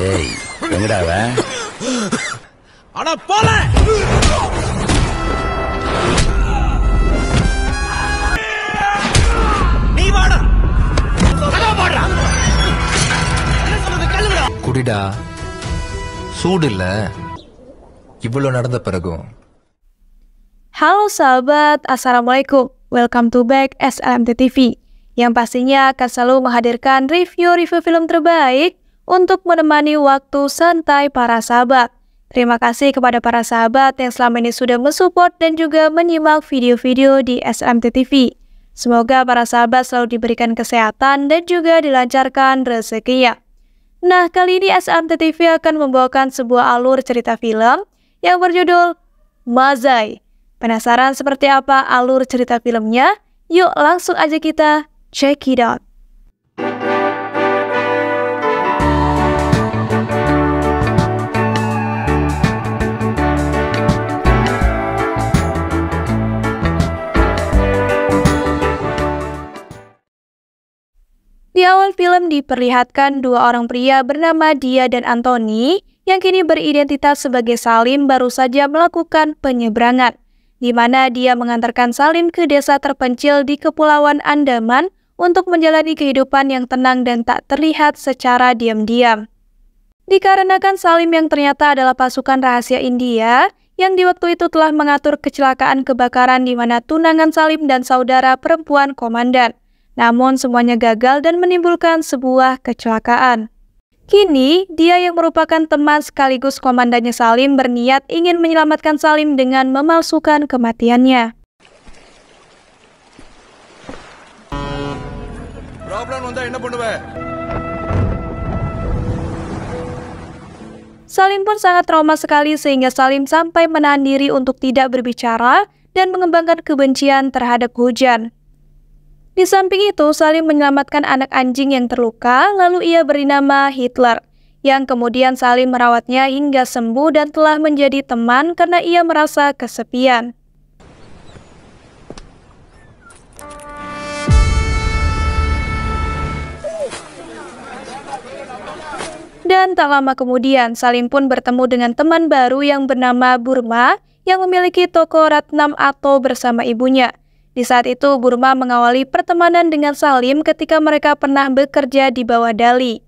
ஏய் எங்கடா அவன்? அட போல நீ வாடா வாடா குடிடா, சூடு இல்ல இவ்வளவு நடந்த பிறகும். Halo sahabat, Assalamualaikum. Welcome to back SLMT TV, yang pastinya akan selalu menghadirkan review-review film terbaik untuk menemani waktu santai para sahabat. Terima kasih kepada para sahabat yang selama ini sudah mensupport dan juga menyimak video-video di SLMT TV. Semoga para sahabat selalu diberikan kesehatan dan juga dilancarkan rezekinya. Nah, kali ini SLMT TV akan membawakan sebuah alur cerita film yang berjudul Mazai. Penasaran seperti apa alur cerita filmnya? Yuk langsung aja kita check it out. Di awal film diperlihatkan dua orang pria bernama Dia dan Anthony yang kini beridentitas sebagai Salim baru saja melakukan penyeberangan, di mana dia mengantarkan Salim ke desa terpencil di Kepulauan Andaman untuk menjalani kehidupan yang tenang dan tak terlihat secara diam-diam. Dikarenakan Salim yang ternyata adalah pasukan rahasia India yang di waktu itu telah mengatur kecelakaan kebakaran di mana tunangan Salim dan saudara perempuan komandan. Namun semuanya gagal dan menimbulkan sebuah kecelakaan. Kini, dia yang merupakan teman sekaligus komandannya Salim berniat ingin menyelamatkan Salim dengan memalsukan kematiannya. Salim pun sangat trauma sekali sehingga Salim sampai menahan diri untuk tidak berbicara dan mengembangkan kebencian terhadap hujan. Di samping itu, Salim menyelamatkan anak anjing yang terluka, lalu ia beri nama Hitler, yang kemudian Salim merawatnya hingga sembuh dan telah menjadi teman karena ia merasa kesepian. Dan tak lama kemudian, Salim pun bertemu dengan teman baru yang bernama Burma, yang memiliki toko Ratnam Atto bersama ibunya. Di saat itu, Burma mengawali pertemanan dengan Salim ketika mereka pernah bekerja di bawah Dali.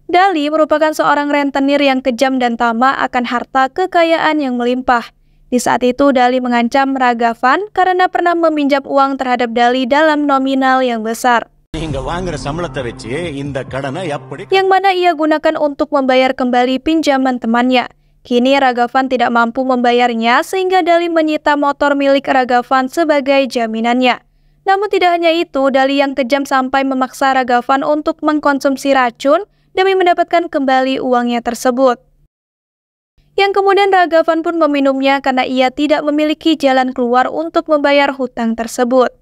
Dali merupakan seorang rentenir yang kejam dan tamak akan harta kekayaan yang melimpah. Di saat itu, Dali mengancam Ragavan karena pernah meminjam uang terhadap Dali dalam nominal yang besar, yang mana ia gunakan untuk membayar kembali pinjaman temannya. Kini Ragavan tidak mampu membayarnya sehingga Dali menyita motor milik Ragavan sebagai jaminannya. Namun tidak hanya itu, Dali yang kejam sampai memaksa Ragavan untuk mengkonsumsi racun demi mendapatkan kembali uangnya tersebut. Yang kemudian Ragavan pun meminumnya karena ia tidak memiliki jalan keluar untuk membayar hutang tersebut.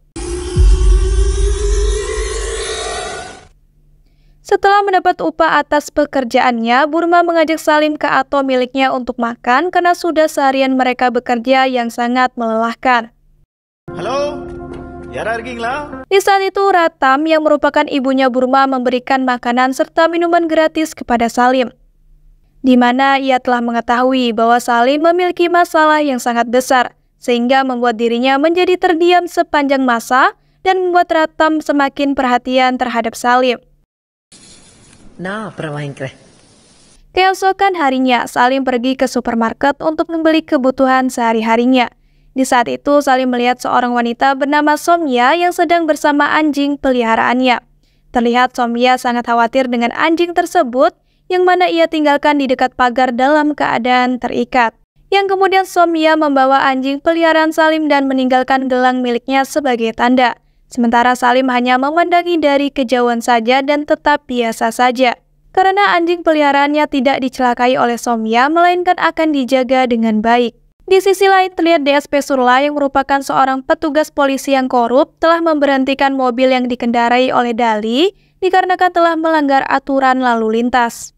Setelah mendapat upah atas pekerjaannya, Burma mengajak Salim ke Atto miliknya untuk makan karena sudah seharian mereka bekerja yang sangat melelahkan. Halo, Yara இருக்கீங்களா? Di saat itu, Ratam yang merupakan ibunya Burma memberikan makanan serta minuman gratis kepada Salim, di mana ia telah mengetahui bahwa Salim memiliki masalah yang sangat besar, sehingga membuat dirinya menjadi terdiam sepanjang masa dan membuat Ratam semakin perhatian terhadap Salim. Keesokan harinya, Salim pergi ke supermarket untuk membeli kebutuhan sehari-harinya. Di saat itu, Salim melihat seorang wanita bernama Somya yang sedang bersama anjing peliharaannya. Terlihat Somya sangat khawatir dengan anjing tersebut, yang mana ia tinggalkan di dekat pagar dalam keadaan terikat. Yang kemudian Somya membawa anjing peliharaan Salim dan meninggalkan gelang miliknya sebagai tanda. Sementara Salim hanya memandangi dari kejauhan saja dan tetap biasa saja. Karena anjing peliharaannya tidak dicelakai oleh Somya, melainkan akan dijaga dengan baik. Di sisi lain terlihat DSP Surla yang merupakan seorang petugas polisi yang korup telah memberhentikan mobil yang dikendarai oleh Dali dikarenakan telah melanggar aturan lalu lintas.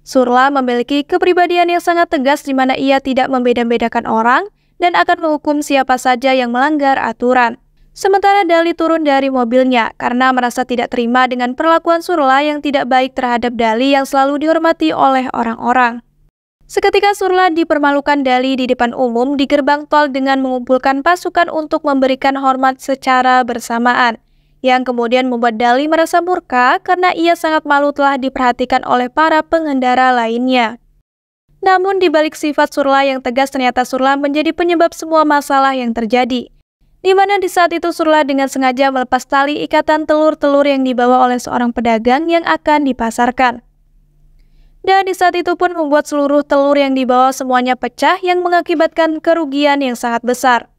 Surla memiliki kepribadian yang sangat tegas di mana ia tidak membeda-bedakan orang dan akan menghukum siapa saja yang melanggar aturan. Sementara Dali turun dari mobilnya karena merasa tidak terima dengan perlakuan Surla yang tidak baik terhadap Dali yang selalu dihormati oleh orang-orang. Seketika Surla dipermalukan Dali di depan umum di gerbang tol dengan mengumpulkan pasukan untuk memberikan hormat secara bersamaan, yang kemudian membuat Dali merasa murka karena ia sangat malu telah diperhatikan oleh para pengendara lainnya. Namun di balik sifat Surla yang tegas, ternyata Surla menjadi penyebab semua masalah yang terjadi. Di mana di saat itu Surla dengan sengaja melepas tali ikatan telur-telur yang dibawa oleh seorang pedagang yang akan dipasarkan. Dan di saat itu pun membuat seluruh telur yang dibawa semuanya pecah yang mengakibatkan kerugian yang sangat besar.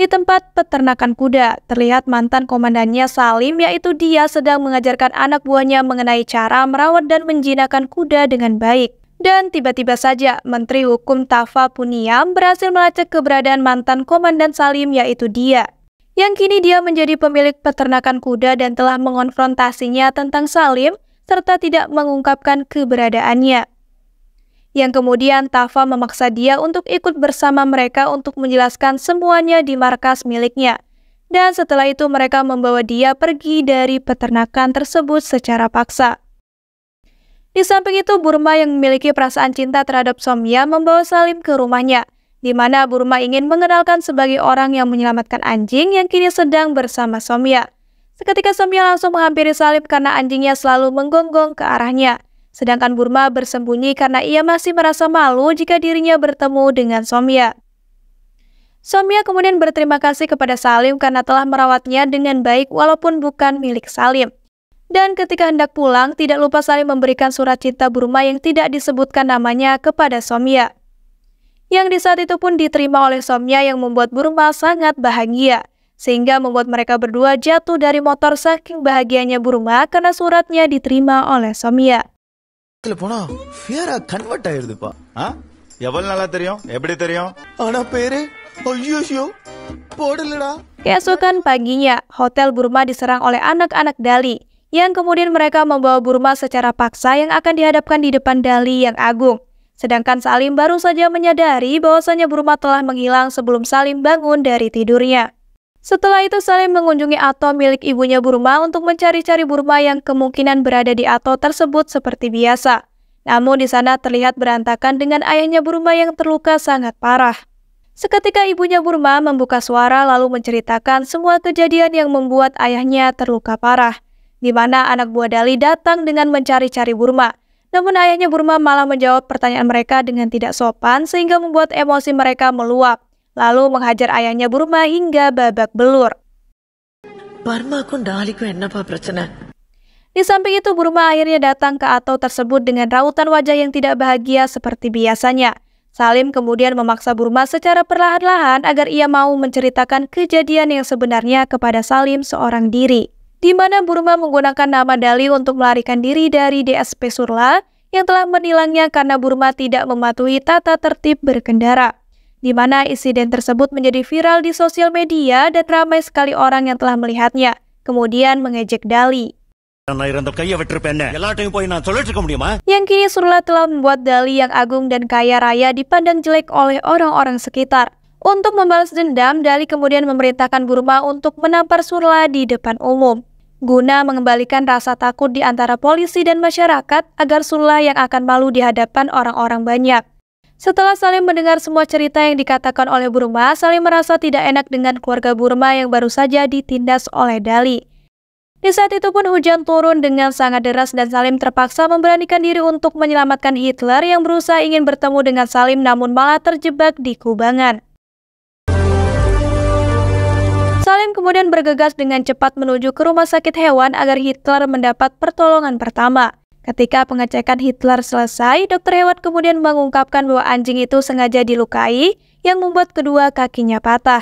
Di tempat peternakan kuda, terlihat mantan komandannya Salim, yaitu dia sedang mengajarkan anak buahnya mengenai cara merawat dan menjinakkan kuda dengan baik. Dan tiba-tiba saja Menteri Hukum Tafa Puniam berhasil melacak keberadaan mantan komandan Salim, yaitu dia. Yang kini dia menjadi pemilik peternakan kuda dan telah mengonfrontasinya tentang Salim, serta tidak mengungkapkan keberadaannya. Yang kemudian Tafa memaksa dia untuk ikut bersama mereka untuk menjelaskan semuanya di markas miliknya. Dan setelah itu mereka membawa dia pergi dari peternakan tersebut secara paksa. Di samping itu, Burma yang memiliki perasaan cinta terhadap Somya membawa Salim ke rumahnya, di mana Burma ingin mengenalkan sebagai orang yang menyelamatkan anjing yang kini sedang bersama Somya. Seketika Somya langsung menghampiri Salim karena anjingnya selalu menggonggong ke arahnya. Sedangkan Burma bersembunyi karena ia masih merasa malu jika dirinya bertemu dengan Somya. Somya kemudian berterima kasih kepada Salim karena telah merawatnya dengan baik walaupun bukan milik Salim. Dan ketika hendak pulang, tidak lupa Salim memberikan surat cinta Burma yang tidak disebutkan namanya kepada Somya. Yang di saat itu pun diterima oleh Somya yang membuat Burma sangat bahagia, sehingga membuat mereka berdua jatuh dari motor saking bahagianya Burma karena suratnya diterima oleh Somya. போனா ஃபேரா கன்வெர்ட் ஆயிருதுப்பா. எவ்வளவு நாளா தெரியும்? எப்படி தெரியும்? ஆனா பேரு ஐயோ போடலடா. Keesokan paginya, hotel Burma diserang oleh anak-anak Dali, yang kemudian mereka membawa Burma secara paksa yang akan dihadapkan di depan Dali yang agung. Sedangkan Salim baru saja menyadari bahwasanya Burma telah menghilang sebelum Salim bangun dari tidurnya. Setelah itu Salim mengunjungi Ato milik ibunya Burma untuk mencari-cari Burma yang kemungkinan berada di Ato tersebut seperti biasa. Namun di sana terlihat berantakan dengan ayahnya Burma yang terluka sangat parah. Seketika ibunya Burma membuka suara lalu menceritakan semua kejadian yang membuat ayahnya terluka parah, di mana anak buah Dali datang dengan mencari-cari Burma. Namun ayahnya Burma malah menjawab pertanyaan mereka dengan tidak sopan sehingga membuat emosi mereka meluap, lalu menghajar ayahnya Burma hingga babak belur. Di samping itu Burma akhirnya datang ke Ato tersebut dengan rautan wajah yang tidak bahagia seperti biasanya. Salim kemudian memaksa Burma secara perlahan-lahan agar ia mau menceritakan kejadian yang sebenarnya kepada Salim seorang diri, di mana Burma menggunakan nama Dali untuk melarikan diri dari DSP Surla yang telah menilangnya karena Burma tidak mematuhi tata tertib berkendara, di mana insiden tersebut menjadi viral di sosial media dan ramai sekali orang yang telah melihatnya, kemudian mengejek Dali. Yang kini Surla telah membuat Dali yang agung dan kaya raya dipandang jelek oleh orang-orang sekitar. Untuk membalas dendam, Dali kemudian memerintahkan Burma untuk menampar Surla di depan umum, guna mengembalikan rasa takut di antara polisi dan masyarakat agar Surla yang akan malu di hadapan orang-orang banyak. Setelah Salim mendengar semua cerita yang dikatakan oleh Burma, Salim merasa tidak enak dengan keluarga Burma yang baru saja ditindas oleh Dali. Di saat itu pun hujan turun dengan sangat deras dan Salim terpaksa memberanikan diri untuk menyelamatkan Hitler yang berusaha ingin bertemu dengan Salim namun malah terjebak di kubangan. Salim kemudian bergegas dengan cepat menuju ke rumah sakit hewan agar Hitler mendapat pertolongan pertama. Ketika pengecekan Hitler selesai, dokter hewan kemudian mengungkapkan bahwa anjing itu sengaja dilukai yang membuat kedua kakinya patah.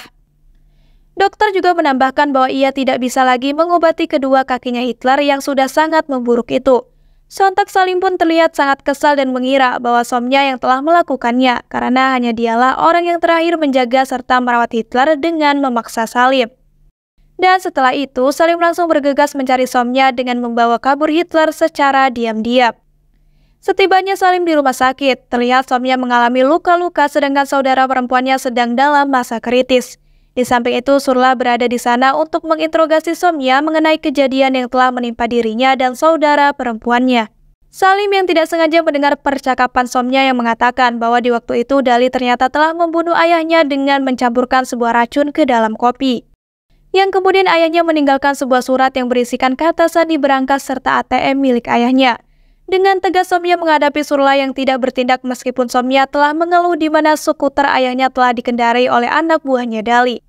Dokter juga menambahkan bahwa ia tidak bisa lagi mengobati kedua kakinya Hitler yang sudah sangat memburuk itu. Sontak Salim pun terlihat sangat kesal dan mengira bahwa Somya yang telah melakukannya karena hanya dialah orang yang terakhir menjaga serta merawat Hitler dengan memaksa Salim. Dan setelah itu Salim langsung bergegas mencari Somya dengan membawa kabur Hitler secara diam-diam. Setibanya Salim di rumah sakit, terlihat Somya mengalami luka-luka sedangkan saudara perempuannya sedang dalam masa kritis. Di samping itu, Surla berada di sana untuk menginterogasi Somya mengenai kejadian yang telah menimpa dirinya dan saudara perempuannya. Salim yang tidak sengaja mendengar percakapan Somya yang mengatakan bahwa di waktu itu Dali ternyata telah membunuh ayahnya dengan mencampurkan sebuah racun ke dalam kopi. Yang kemudian ayahnya meninggalkan sebuah surat yang berisikan kata sandi berangkas serta ATM milik ayahnya. Dengan tegas Somya menghadapi Surla yang tidak bertindak meskipun Somya telah mengeluh di mana skuter ayahnya telah dikendarai oleh anak buahnya Dali.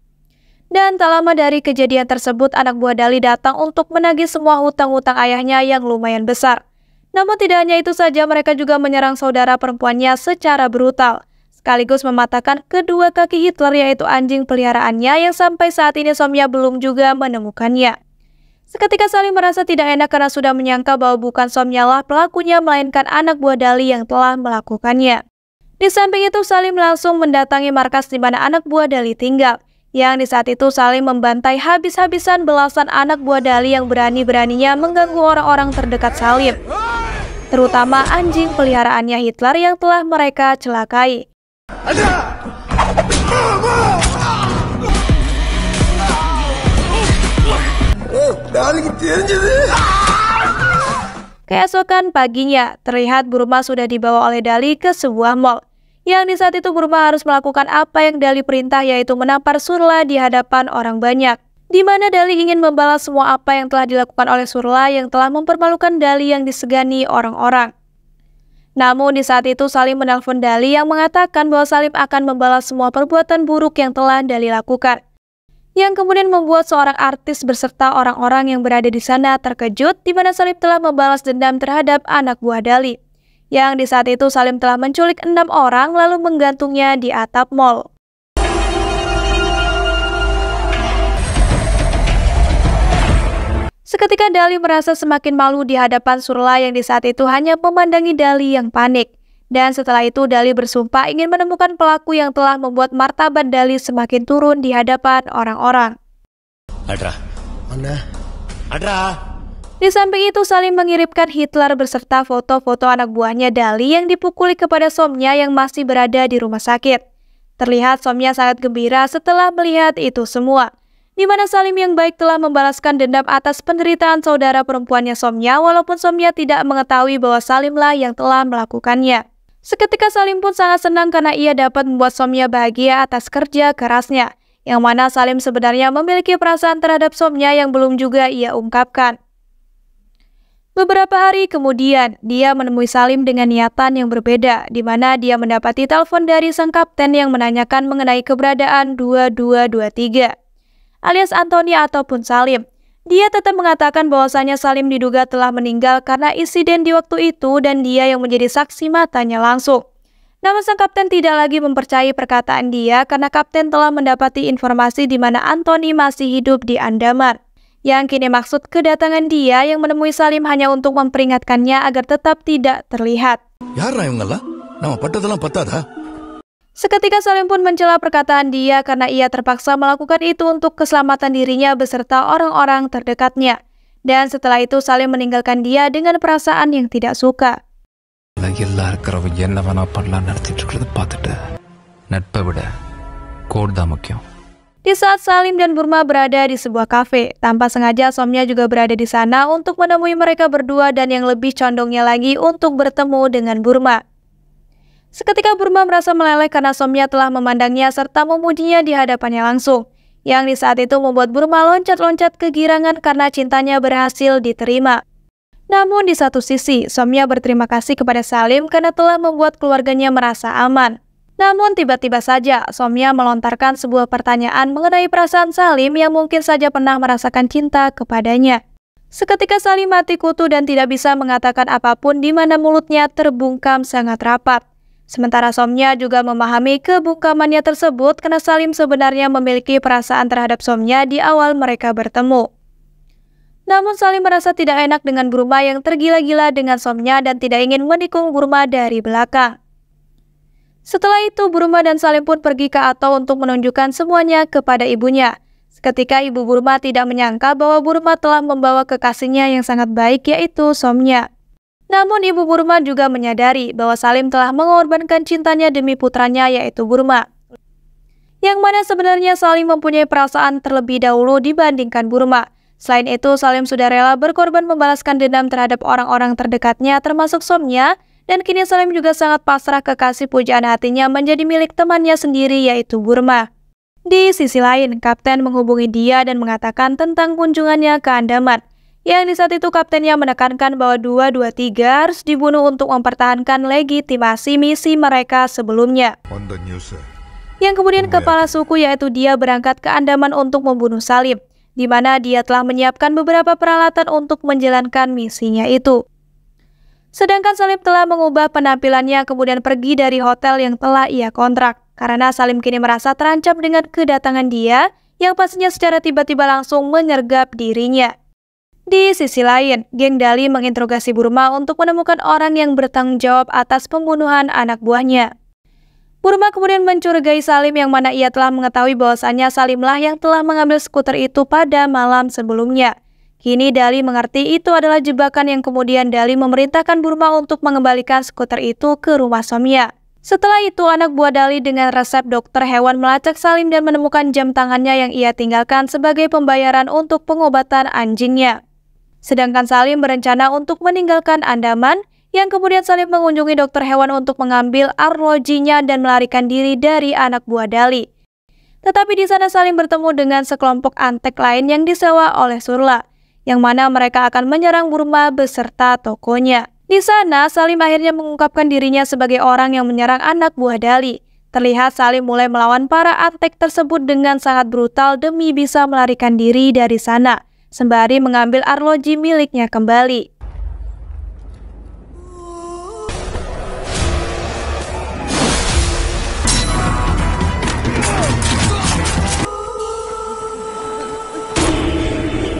Dan tak lama dari kejadian tersebut, anak buah Dali datang untuk menagih semua hutang-hutang ayahnya yang lumayan besar. Namun tidak hanya itu saja, mereka juga menyerang saudara perempuannya secara brutal, sekaligus mematahkan kedua kaki Hitler yaitu anjing peliharaannya yang sampai saat ini Somya belum juga menemukannya. Seketika Salim merasa tidak enak karena sudah menyangka bahwa bukan Somya lah pelakunya melainkan anak buah Dali yang telah melakukannya. Di samping itu Salim langsung mendatangi markas di mana anak buah Dali tinggal. Yang di saat itu Salim membantai habis-habisan belasan anak buah Dali yang berani-beraninya mengganggu orang-orang terdekat Salim, terutama anjing peliharaannya Hitler yang telah mereka celakai. Keesokan paginya, terlihat Burma sudah dibawa oleh Dali ke sebuah mall. Yang di saat itu Burma harus melakukan apa yang Dali perintah, yaitu menampar Surla di hadapan orang banyak. Di mana Dali ingin membalas semua apa yang telah dilakukan oleh Surla yang telah mempermalukan Dali yang disegani orang-orang. Namun di saat itu Salim menelpon Dali yang mengatakan bahwa Salim akan membalas semua perbuatan buruk yang telah Dali lakukan. Yang kemudian membuat seorang artis beserta orang-orang yang berada di sana terkejut di mana Salim telah membalas dendam terhadap anak buah Dali. Yang di saat itu Salim telah menculik 6 orang lalu menggantungnya di atap mall. Seketika Dali merasa semakin malu di hadapan Surla yang di saat itu hanya memandangi Dali yang panik. Dan setelah itu Dali bersumpah ingin menemukan pelaku yang telah membuat martabat Dali semakin turun di hadapan orang-orang. Adra. Mana? Adra. Di samping itu Salim mengirimkan Hitler beserta foto-foto anak buahnya Dali yang dipukuli kepada Somya yang masih berada di rumah sakit. Terlihat Somya sangat gembira setelah melihat itu semua, di mana Salim yang baik telah membalaskan dendam atas penderitaan saudara perempuannya Somya walaupun Somya tidak mengetahui bahwa Salimlah yang telah melakukannya. Seketika Salim pun sangat senang karena ia dapat membuat Somya bahagia atas kerja kerasnya, yang mana Salim sebenarnya memiliki perasaan terhadap Somya yang belum juga ia ungkapkan. Beberapa hari kemudian, dia menemui Salim dengan niatan yang berbeda, di mana dia mendapati telepon dari sang kapten yang menanyakan mengenai keberadaan 2223, alias Anthony ataupun Salim. Dia tetap mengatakan bahwasanya Salim diduga telah meninggal karena insiden di waktu itu dan dia yang menjadi saksi matanya langsung. Namun sang kapten tidak lagi mempercayai perkataan dia karena kapten telah mendapati informasi di mana Anthony masih hidup di Andaman. Yang kini maksud kedatangan dia yang menemui Salim hanya untuk memperingatkannya agar tetap tidak terlihat. Seketika Salim pun mencela perkataan dia karena ia terpaksa melakukan itu untuk keselamatan dirinya beserta orang-orang terdekatnya. Dan setelah itu Salim meninggalkan dia dengan perasaan yang tidak suka. Di saat Salim dan Burma berada di sebuah kafe, tanpa sengaja Somya juga berada di sana untuk menemui mereka berdua dan yang lebih condongnya lagi untuk bertemu dengan Burma. Seketika Burma merasa meleleh karena Somya telah memandangnya serta memujinya di hadapannya langsung, yang di saat itu membuat Burma loncat-loncat kegirangan karena cintanya berhasil diterima. Namun di satu sisi, Somya berterima kasih kepada Salim karena telah membuat keluarganya merasa aman. Namun tiba-tiba saja Somya melontarkan sebuah pertanyaan mengenai perasaan Salim yang mungkin saja pernah merasakan cinta kepadanya. Seketika Salim mati kutu dan tidak bisa mengatakan apapun di mana mulutnya terbungkam sangat rapat. Sementara Somya juga memahami kebungkamannya tersebut karena Salim sebenarnya memiliki perasaan terhadap Somya di awal mereka bertemu. Namun Salim merasa tidak enak dengan Burma yang tergila-gila dengan Somya dan tidak ingin menikung Burma dari belakang. Setelah itu, Burma dan Salim pun pergi ke Ato untuk menunjukkan semuanya kepada ibunya. Seketika ibu Burma tidak menyangka bahwa Burma telah membawa kekasihnya yang sangat baik yaitu Somya. Namun ibu Burma juga menyadari bahwa Salim telah mengorbankan cintanya demi putranya yaitu Burma. yang mana sebenarnya Salim mempunyai perasaan terlebih dahulu dibandingkan Burma. Selain itu, Salim sudah rela berkorban membalaskan dendam terhadap orang-orang terdekatnya termasuk Somya, dan kini Salim juga sangat pasrah kekasih pujaan hatinya menjadi milik temannya sendiri yaitu Burma. Di sisi lain, Kapten menghubungi dia dan mengatakan tentang kunjungannya ke Andaman. Yang di saat itu kaptennya menekankan bahwa 223 harus dibunuh untuk mempertahankan legitimasi misi mereka sebelumnya. Yang kemudian kepala suku yaitu dia berangkat ke Andaman untuk membunuh Salim, di mana dia telah menyiapkan beberapa peralatan untuk menjalankan misinya itu. Sedangkan Salim telah mengubah penampilannya kemudian pergi dari hotel yang telah ia kontrak, karena Salim kini merasa terancam dengan kedatangan dia yang pastinya secara tiba-tiba langsung menyergap dirinya. Di sisi lain, geng Dali menginterogasi Burma untuk menemukan orang yang bertanggung jawab atas pembunuhan anak buahnya. Burma kemudian mencurigai Salim yang mana ia telah mengetahui bahwasannya Salimlah yang telah mengambil skuter itu pada malam sebelumnya. Kini Dali mengerti itu adalah jebakan yang kemudian Dali memerintahkan Burma untuk mengembalikan skuter itu ke rumah Somya. Setelah itu anak buah Dali dengan resep dokter hewan melacak Salim dan menemukan jam tangannya yang ia tinggalkan sebagai pembayaran untuk pengobatan anjingnya. Sedangkan Salim berencana untuk meninggalkan Andaman, yang kemudian Salim mengunjungi dokter hewan untuk mengambil arlojinya dan melarikan diri dari anak buah Dali. Tetapi di sana Salim bertemu dengan sekelompok antek lain yang disewa oleh Surla, yang mana mereka akan menyerang Burma beserta tokonya. Di sana Salim akhirnya mengungkapkan dirinya sebagai orang yang menyerang anak buah Dali. Terlihat Salim mulai melawan para antek tersebut dengan sangat brutal demi bisa melarikan diri dari sana, sembari mengambil arloji miliknya kembali.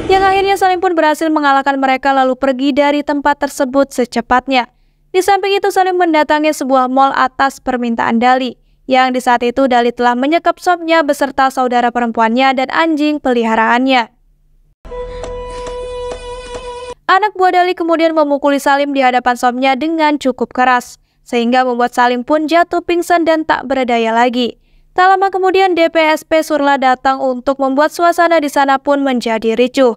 Yang akhirnya Salim pun berhasil mengalahkan mereka lalu pergi dari tempat tersebut secepatnya. Di samping itu Salim mendatangi sebuah mal atas permintaan Dali, yang di saat itu Dali telah menyekap Somya beserta saudara perempuannya dan anjing peliharaannya. Anak buah Dali kemudian memukuli Salim di hadapan Somya dengan cukup keras, sehingga membuat Salim pun jatuh pingsan dan tak berdaya lagi. Tak lama kemudian DPSP Surla datang untuk membuat suasana di sana pun menjadi ricuh.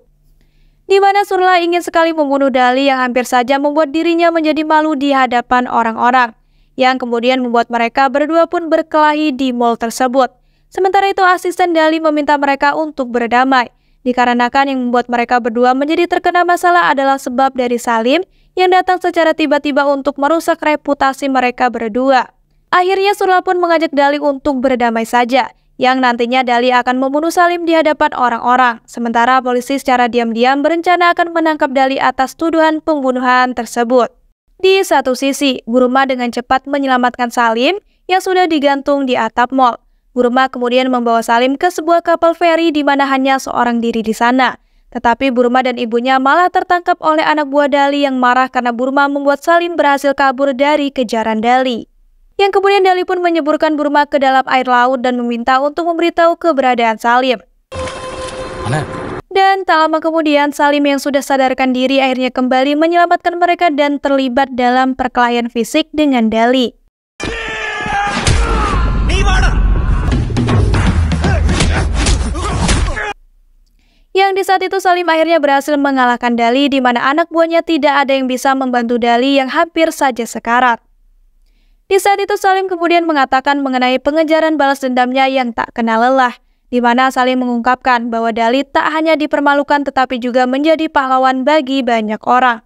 Di mana Surla ingin sekali membunuh Dali yang hampir saja membuat dirinya menjadi malu di hadapan orang-orang, yang kemudian membuat mereka berdua pun berkelahi di mal tersebut. Sementara itu asisten Dali meminta mereka untuk berdamai, dikarenakan yang membuat mereka berdua menjadi terkena masalah adalah sebab dari Salim yang datang secara tiba-tiba untuk merusak reputasi mereka berdua. Akhirnya Surla pun mengajak Dali untuk berdamai saja, yang nantinya Dali akan membunuh Salim di hadapan orang-orang. Sementara polisi secara diam-diam berencana akan menangkap Dali atas tuduhan pembunuhan tersebut. Di satu sisi, Burma dengan cepat menyelamatkan Salim yang sudah digantung di atap mal. Burma kemudian membawa Salim ke sebuah kapal feri di mana hanya seorang diri di sana. Tetapi Burma dan ibunya malah tertangkap oleh anak buah Dali yang marah karena Burma membuat Salim berhasil kabur dari kejaran Dali. Yang kemudian Dali pun menyeburkan Burma ke dalam air laut dan meminta untuk memberitahu keberadaan Salim. Dan tak lama kemudian Salim yang sudah sadarkan diri akhirnya kembali menyelamatkan mereka dan terlibat dalam perkelahian fisik dengan Dali. Yang di saat itu Salim akhirnya berhasil mengalahkan Dali di mana anak buahnya tidak ada yang bisa membantu Dali yang hampir saja sekarat. Di saat itu Salim kemudian mengatakan mengenai pengejaran balas dendamnya yang tak kenal lelah, di mana Salim mengungkapkan bahwa Dali tak hanya dipermalukan tetapi juga menjadi pahlawan bagi banyak orang.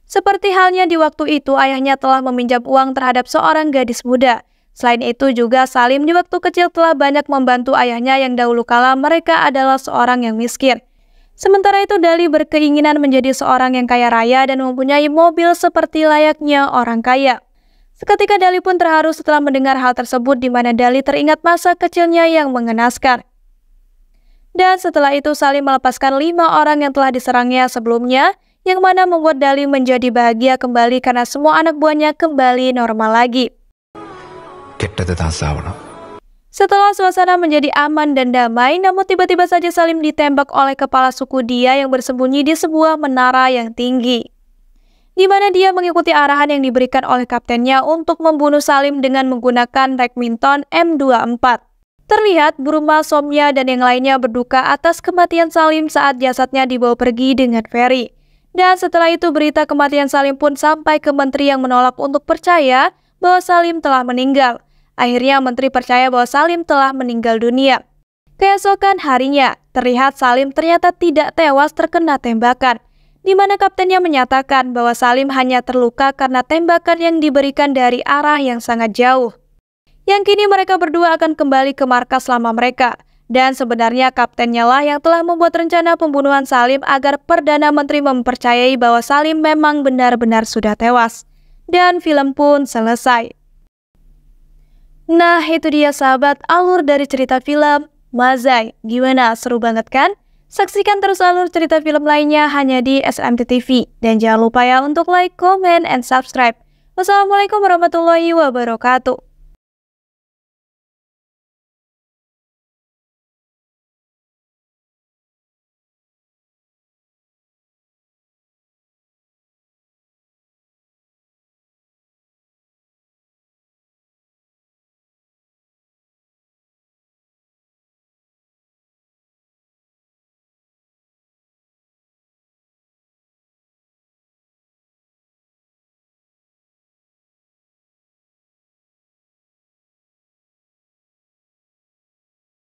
Seperti halnya di waktu itu ayahnya telah meminjam uang terhadap seorang gadis muda. Selain itu juga Salim di waktu kecil telah banyak membantu ayahnya yang dahulu kala mereka adalah seorang yang miskin. Sementara itu Dali berkeinginan menjadi seorang yang kaya raya dan mempunyai mobil seperti layaknya orang kaya. Seketika Dali pun terharu setelah mendengar hal tersebut di mana Dali teringat masa kecilnya yang mengenaskan. Dan setelah itu Salim melepaskan 5 orang yang telah diserangnya sebelumnya, yang mana membuat Dali menjadi bahagia kembali karena semua anak buahnya kembali normal lagi. Setelah suasana menjadi aman dan damai, namun tiba-tiba saja Salim ditembak oleh kepala suku dia yang bersembunyi di sebuah menara yang tinggi, di mana dia mengikuti arahan yang diberikan oleh kaptennya untuk membunuh Salim dengan menggunakan Remington M24. Terlihat Burma, Somya, dan yang lainnya berduka atas kematian Salim saat jasadnya dibawa pergi dengan feri. Dan setelah itu berita kematian Salim pun sampai ke menteri yang menolak untuk percaya bahwa Salim telah meninggal. Akhirnya menteri percaya bahwa Salim telah meninggal dunia. Keesokan harinya, terlihat Salim ternyata tidak tewas terkena tembakan, di mana kaptennya menyatakan bahwa Salim hanya terluka karena tembakan yang diberikan dari arah yang sangat jauh. Yang kini mereka berdua akan kembali ke markas lama mereka. Dan sebenarnya kaptennya lah yang telah membuat rencana pembunuhan Salim agar Perdana Menteri mempercayai bahwa Salim memang benar-benar sudah tewas. Dan film pun selesai. Nah, itu dia sahabat alur dari cerita film Mazai. Gimana, seru banget kan? Saksikan terus alur cerita film lainnya hanya di SMT TV. Dan jangan lupa ya untuk like, comment, and subscribe. Wassalamualaikum warahmatullahi wabarakatuh.